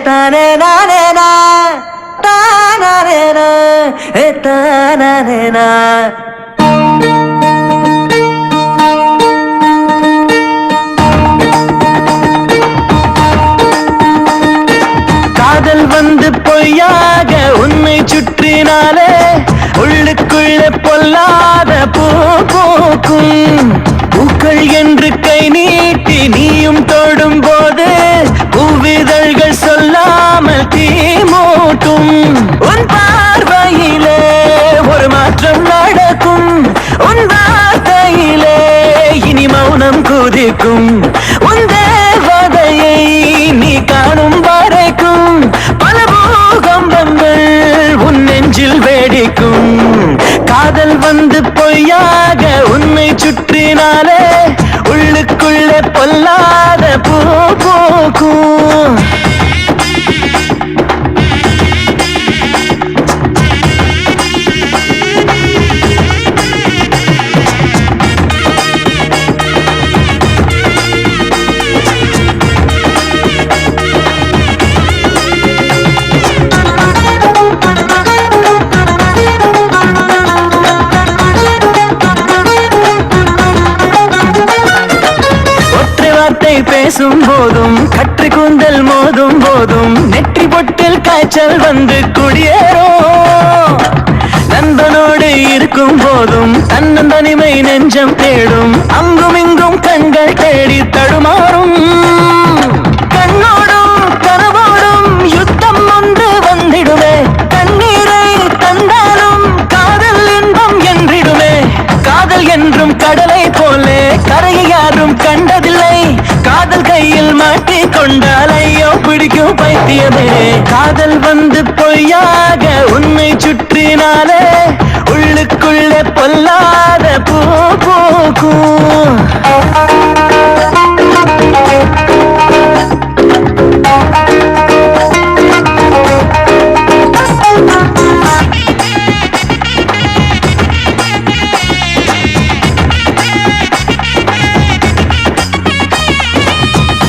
தானே நானே நான் தானே நான் தானே நான். காதல் வந்து பொய்யாக உன்னை சுற்றினாலே உள்ளுக்குள்ளே பொல்லாத பூ பூக்கும். பூக்கள் என்று கை நீட்டி நீயும் தொடும் போது பூவிதழ்கள் சொல்லாமல் தீ மூட்டும். உன் பார்வையிலே ஒரு மாற்றம் நடக்கும், உன் வார்த்தையிலே இனி மௌனம் குதிக்கும். உன் தேவதையை நீ காணும் வரைக்கும் பல பூகம்பங்கள் உன் நெஞ்சில் வேடிக்கும். காதல் வந்து பொய்யாக உன்னை சுற்றினாலே உள்ளுக்குள்ளே பொல்லாத பூ பூக்கும். பேசும் போதும் கற்று கூந்தல் மோதும் போதும் நெற்றி பொட்டில் காய்ச்சல் வந்து குடியேறும். நண்பனோடு இருக்கும் போதும் தன்னன் தனிமை நெஞ்சம் தேடும், அங்கும் இங்கும் கண்கள் தேடி தடுமாறும். கண்ணோடும் கனவோடும் யுத்தம் ஒன்று வந்திடுமே, கண்ணீரை தந்தாலும் காதல் இன்பம் என்றிடுமே. காதல் என்றும் கடலை போலே கரையை யாரும் கண்டதில்லை, காதல் கையில் மாட்டிக் கொண்டால் ஐயோ பிடிக்கும் பைத்தியமே. காதல் வந்து பொய்யாக உன்னை சுற்றினாலே உள்ளுக்குள்ளே பொல்லாத பூ பூக்கும்.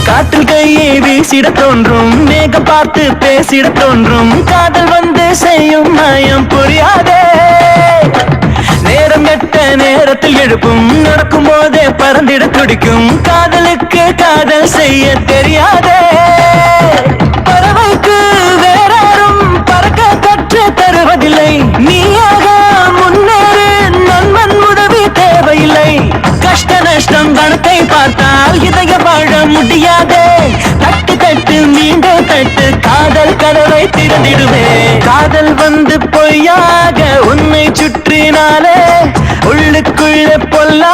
காற்றில் கையை வீசிட தோன்றும், மேகம் பார்த்து பேசிட தோன்றும். காதல் வந்து செய்யும் மாயம் புரியாதே, நேரம் கெட்ட நேரத்தில் எழுப்பும், நடக்கும் போதே பறந்திட துடிக்கும். காதலுக்கு காதல் செய்ய தெரியாதே, பறவைக்கு வேறாரும் பறக்க கற்று தருவதில்லை. நீயாக முன்னேறு, நண்பன் உதவி தேவையில்லை. கஷ்ட நஷ்டம் கணக்கை பார்த்தால் இதய வாழ முடியாதே. தட்டு தட்டு மீண்டும் தட்டு, காதல் கதவை திறந்திடுவே. காதல் வந்து பொய்யாக உன்னை சுற்றினாலே உள்ளுக்குள்ளே பொல்லா